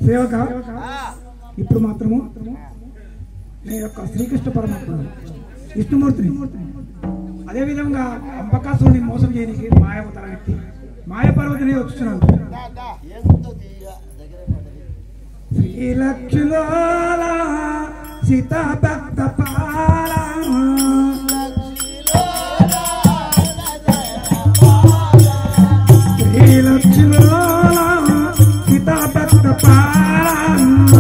సేవక ఇప్పుడు మాత్రము నీ యొక్క శ్రీకృష్ణ పరమాత్మ విష్ణుమూర్తిని అదేవిధంగా అంబకాసుని మోసం చేయడానికి మాయావతార వ్యక్తి మాయపర్వతిని వచ్చున్నాను. శ్రీలక్ష్మిలో సీతా భక్త పాల శ్రీలక్ష్మిలో సీతా భక్త పాల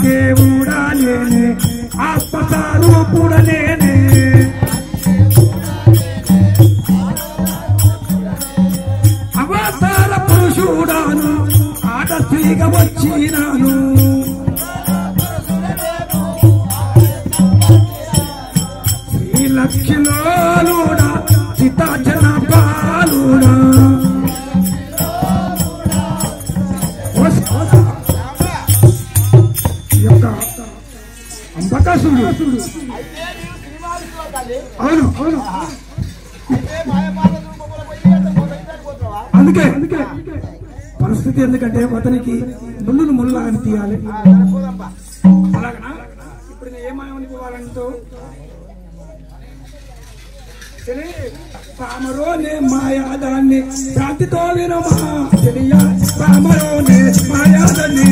దేవుడా నేనే ఆత్మసారు కూడా నేనే అవతార పురుషుడాను ఆట స్త్రీగా వచ్చినాను శ్రీలక్ష్మిలోడా సీతాజన పాలుడా అంబకాసుడు అవును అవును అందుకే పరిస్థితి ఎందుకంటే అతనికి ముళ్ళును ముళ్ళని తీయాలి. అలాగనా ఇప్పుడు నేను ఏమని పోవాలంటూ పామరోనే మాయాదాన్ని శాంతితో వినమా తెలియ పామరోనే మాయాదాన్ని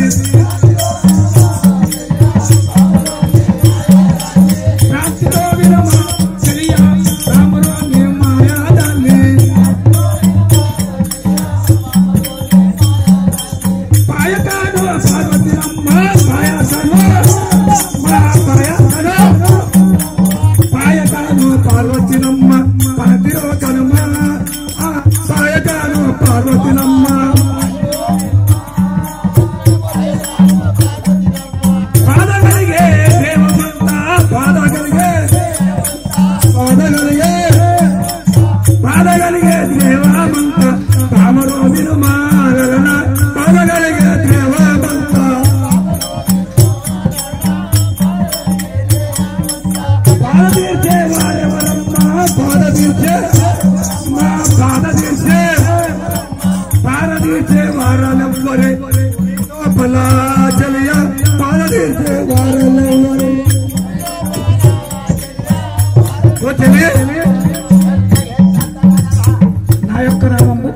నా యొక్క నామము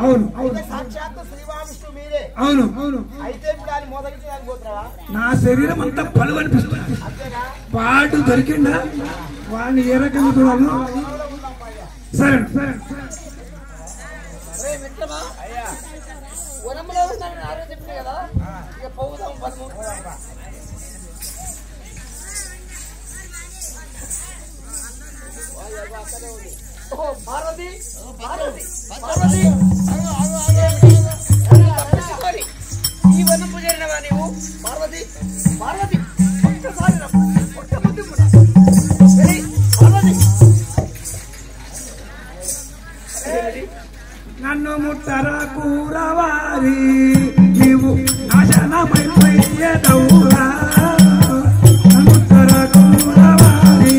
అవును అవును అవును నా శరీరం అంతా పలు అనిపిస్తుంది. పాటు దొరికిందా వాడిని ఏ రకంగా చూడాలి. సరే సరే ఈ వనపు చేరినవా నీవు పార్వతి పార్వతి ఒక్కసారి ఒక్క బుద్ధి పార్వతి నన్ను ముట్టరా కూరవారి నీవు నాశనమైపోయేదవురా ముట్టరా కూరవారి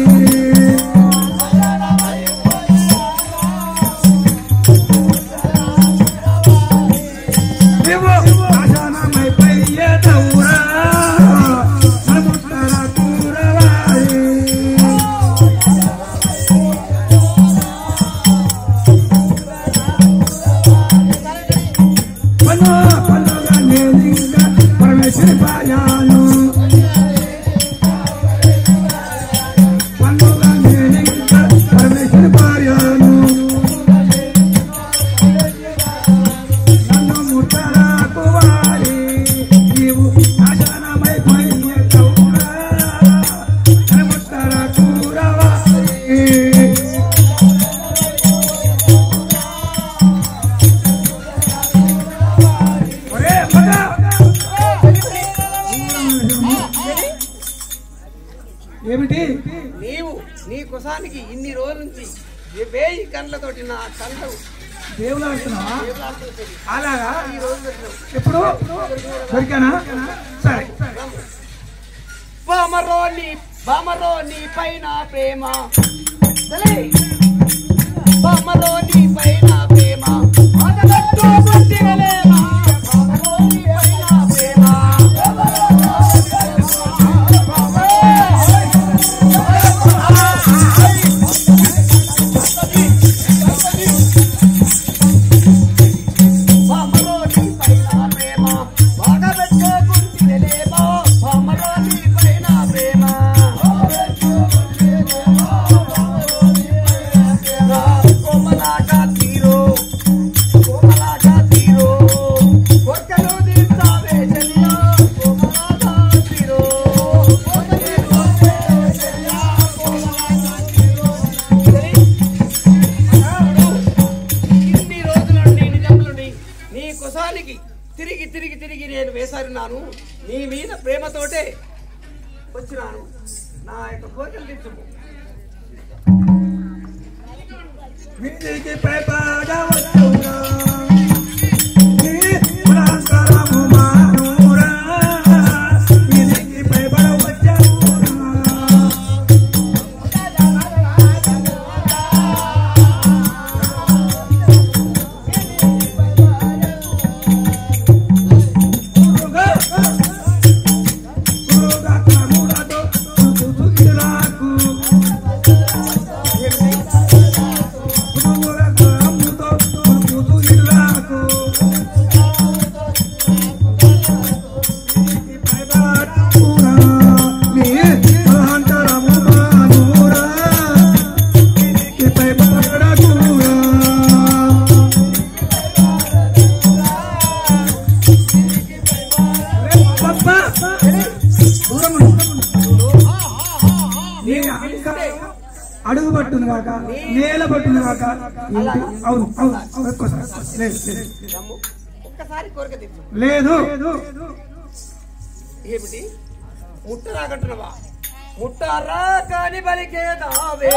నీవు నాశనమైపోయేదవురా ముట్టరా కూరవారి పరమేశ్వరి పాయాను పరమేశ్వరి పాయాను నన్ను ముట్టరా కువారి నీవు నాశనమైపోయే ముట్టరా కూరవారి ఏమిటి నీవు నీ కుసానికి ఇన్ని రోజుల నుంచి 1000 కళ్ళతోటి నా కళ్ళు దేవుడు ఆడుతున్నావా? అలాగా ఎప్పుడు దొరికానా? సరే. బామరోని పైన ప్రేమ, బామరోని పైన ప్రేమ, ఆగబెట్టు పుట్టినలేమా, బామరోని పైన ప్రేమ. తిరిగి నేను వేసారినాను. నీ మీద ప్రేమతోటే వచ్చినాను. నా యొక్క కోరికలు తీర్చుము. అడుగు పట్టుంది కాక, నేల పట్టుంది కాక. అవును ఒక్కసారి కోరిక తీర్చు. లేదు ఏమిటి? ముట్టరాకంటున్నావా? ముట్టరా కాని బలికేదావే,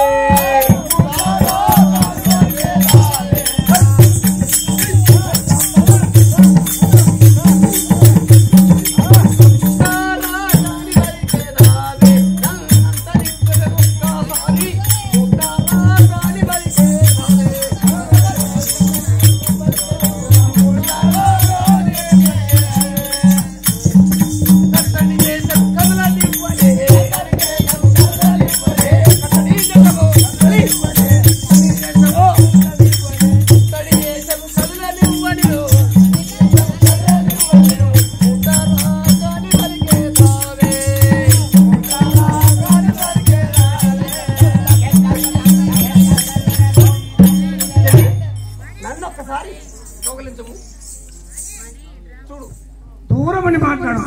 దూరమని మాట్లాడు.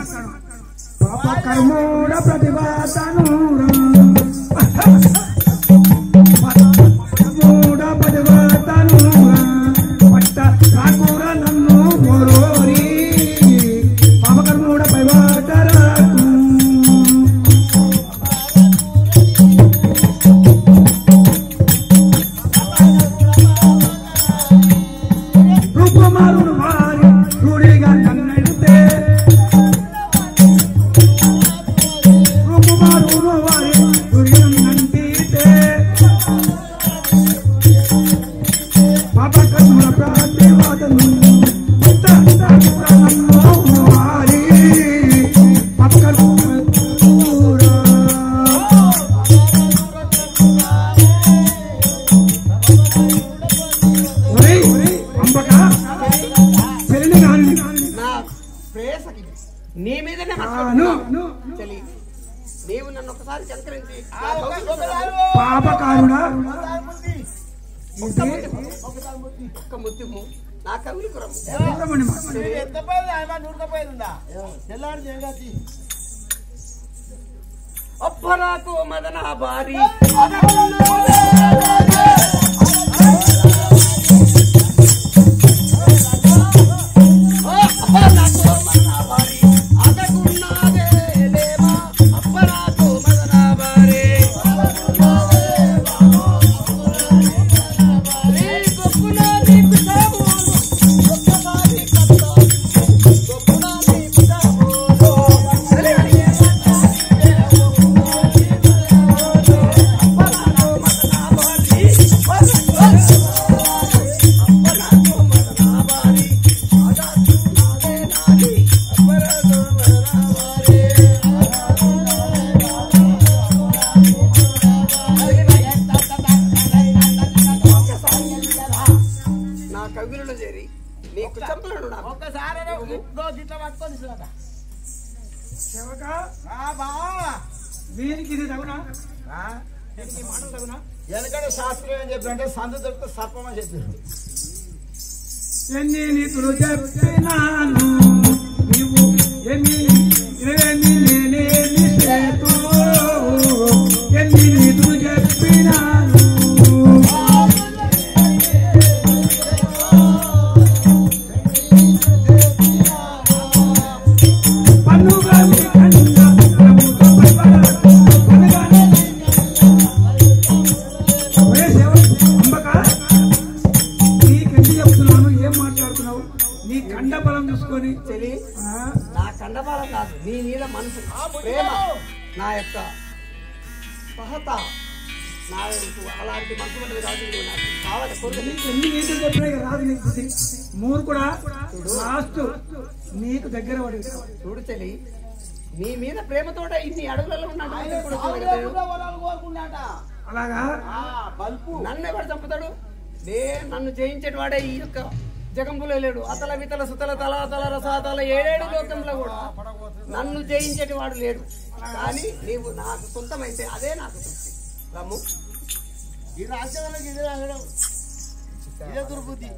పాప కర్మోడ ప్రతిభాతను ప్రతిభాతను పట్ట రాకూర నన్ను ఓరోరి పాప కర్మోడ పైవాటరాకు రూపమారును వారి రూఢిగా కన్నెడితే రూపమారును వారి దుర్యంటే పాప కర్మల ప్రతివాదను వారి పాప కర్మ నీ మీదనే నీవు నన్ను ఒకసారి చంకరించి పాపకారుడా ఒక్క ముత్యము నా కవిలికి రమ్ము. అప్పరాకు మదన భారీ Hey! కవిలో చేరి నీకు చంపలేడు నాకు ఒక్కసారి గిట్ల పట్టుకొని సేవక బావా వీరికి ఇది తగునా మాటలు తగునా ఎందుకంటే శాస్త్రీయం అని చెప్పారంటే సందు దొరికితే సర్పం అని చెప్పారు ఎన్ని నీతులు చెప్పినాను నీవు ఏమి నేనేమి చేతు ఎన్ని నీతులు చెప్పినాను నీ కండబలం చూసుకొని చెలి నా కండబలం కాదు నీ మీద మనసు ప్రేమ నా యొక్క సహత నా అలాంటి మనసు పడ్డది కాదు నాకు కావాలి ఎన్ని నీతులు చెప్పినా రాదు నీకు మూడు కూడా లాస్ట్ నీకు దగ్గర పడి చూడు చెలి నీ మీద ప్రేమతోట ఇన్ని అడుగులలో ఉన్నాడు అలాగా నన్ను ఎవరు చంపుతాడు నన్ను జయించేటి వాడే ఈ యొక్క జగంబులో లేడు అతల వితల సుతల తల తల రసాతల 7 లోకంలో కూడా నన్ను జయించేటి వాడు లేడు కానీ నీవు నాకు సొంతమైతే అదే నాకు తృప్తి రమ్ము ఈ రాజ్యానికి ఇదే అనడం ఇదే దుర్బుద్ధి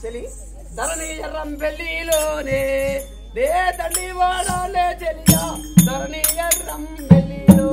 చెలి ధరణి ఎర్రం పెళ్లిలోనే దే తండ్రి వాడాలే చెలియా ధరణి ఎర్రం పెళ్లిలో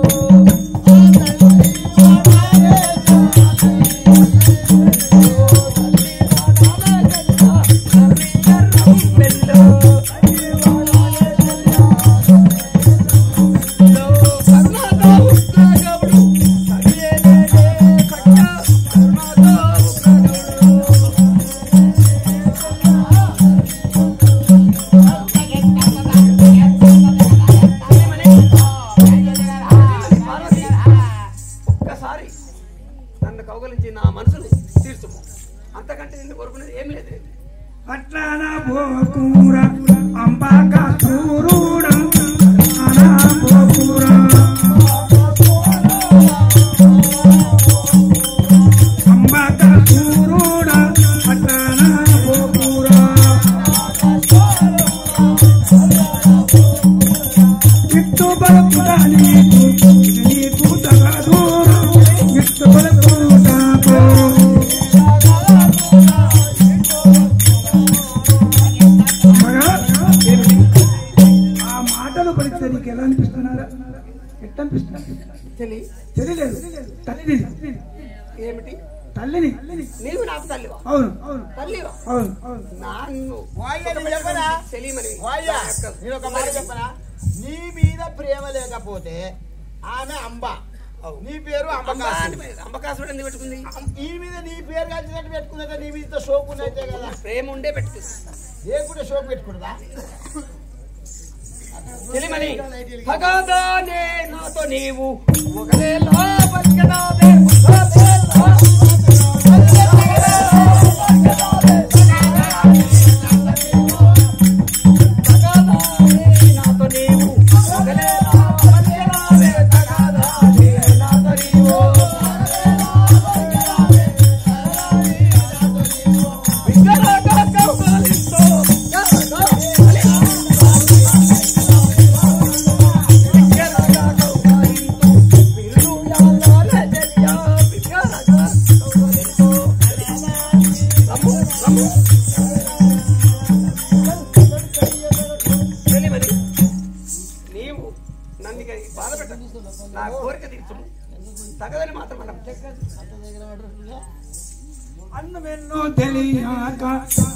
నా మనసును తీర్చుకో అంతకంటే నిన్ను కోరుకునేది ఏం లేదు అట్లా పోకూర అంబాక చూరుడ అనా పోకూర అంబాక చూరుడ అట్లా పోకూర ఇట్టు బలపురా నీకు తగదూర ఇట్టు బలపురా ఆ మాటలు పలికితే నీకు ఎలా అనిపిస్తున్నారా ఎట్లా అనిపిస్తున్నా తెలియలేదు తల్లిని ఏమిటి తల్లిని నీవు నాకు తల్లివా అవును అవును తల్లివా అవును అవును నన్ను తెలియమని నేను ఒక మాట చెప్పనా నీ మీద ప్రేమ లేకపోతే ఆమె అంబ నీ పేరు అంబకాసుడు ఎందుకు పెట్టుకుంది ఈ మీద నీ పేరు కలిసినట్టు పెట్టుకున్నదా నీ మీద షోకు ఉన్నట్టే కదా ప్రేమ ఉండే పెట్టుకుంది ఏ కూడా షోకు పెట్టుకుంటుందా తెలియమని భగవానే నాతో నీవు ఒకవేళ బతికదాదే నాతో నీవు నీవు నన్ను బాధ పెట్టు నా కోరిక తీర్చు తగదని మాత్రం అన్నమెన్నో తెలియక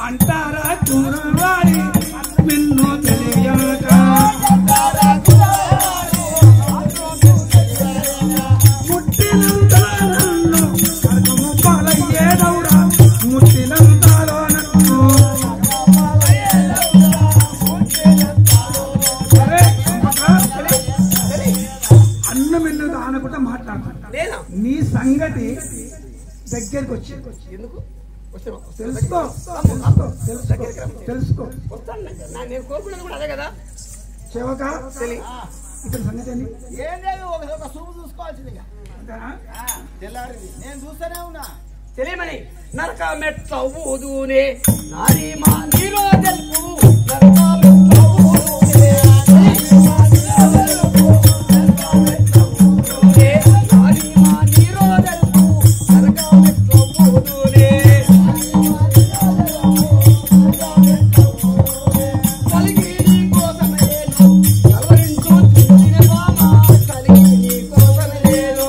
అంటారా చూరవారి అన్నమెన్నో తెలియక ముట్టినంతలో కర్మము పాలయ్యేదవురా ముట్టినంతలో నన్ను అన్నమెన్నో ఆనకుండా మాట్లాడుతున్నా నీ సంగతి దగ్గరికి వచ్చి ఎందుకు తెలుసుకో తెలుసుకో వస్తాను నేను కోరుకునేది కూడా అదే కదా సేవక ఇక్కడ సంగతి ఏంది? ఏం లేదు, ఒక చూపు చూసుకోవాల్సింది ఇక. అంతేనా? తెల్లారింది, నేను చూస్తూనే ఉన్నా. తెలియమని నరక మెట్ల ఊదూనే నారీ మా నీలో తెలుపు నరక మెట్ల ఊదూనే నారీ మా నీలో తెలుపు నరక మెట్ల ఊదూనే కలిగి నీ కోసమేను కలవరించు తిరిగిన బామ కలిగి నీ కోసమేను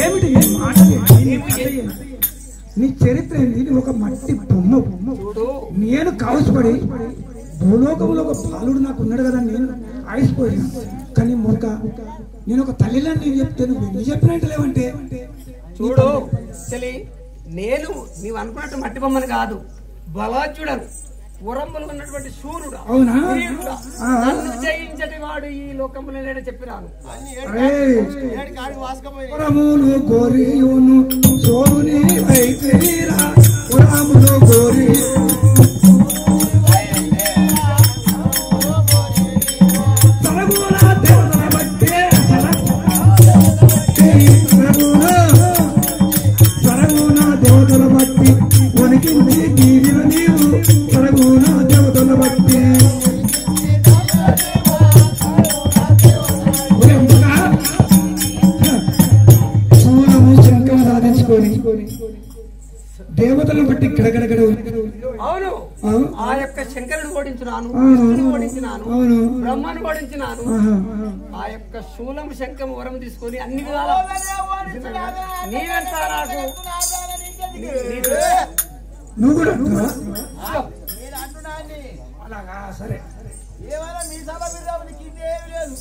ఏమిటి ఈ మాటలు? నీ చరిత్ర ఏంది? నీ ఒక మట్టి బొమ్మ. నేను కావలసిపడి భూలోకంలో ఒక బాలుడు నాకు ఉన్నాడు కదా, నేను ఆడిసిపోయినా. కానీ మొక్క నేను ఒక తల్లిలా నేను చెప్తే నువ్వు ఎన్ని చెప్పినట్టు లేవంటే చూడు చలి, నేను నీవు అనుకున్నట్టు మట్టి బొమ్మని కాదు, బలాజ్యుడను, వరంబులు ఉన్నటువంటి సూర్యుడు. అవునా? నన్ను జయించటి వాడు ఈ లోకంలో నేను చెప్పినాను. ఏడు కాడి వాసుకపోయి పురములు గోరియును సోరుని వైతేరా పురములు గోరి సరగుణ దేవతల బట్టే సరగుణ దేవతల బట్టి వణికింది దీవిన నీవు సరగుణ దేవతల బట్టి శూలము శంఖం సాధించుకొని దేవతలను బట్టి గడగడగడ అవును, ఆ యొక్క శంకరుడు ఓడించినాను, అవును. విష్ణుని ఓడించినాను, అవును. బ్రహ్మను ఓడించినాను. ఆహా. ఆ యొక్క శూలం శంఖం వరం తీసుకొని అన్ని విధాల నీవెంత నాకు నువ్వు కూడా అంటున్నావా? నేను అంటున్నాన్ని అలాగా సరే. ఏమైనా మీ సభ బిడ్డ నీకు ఇంకేమి లేదు.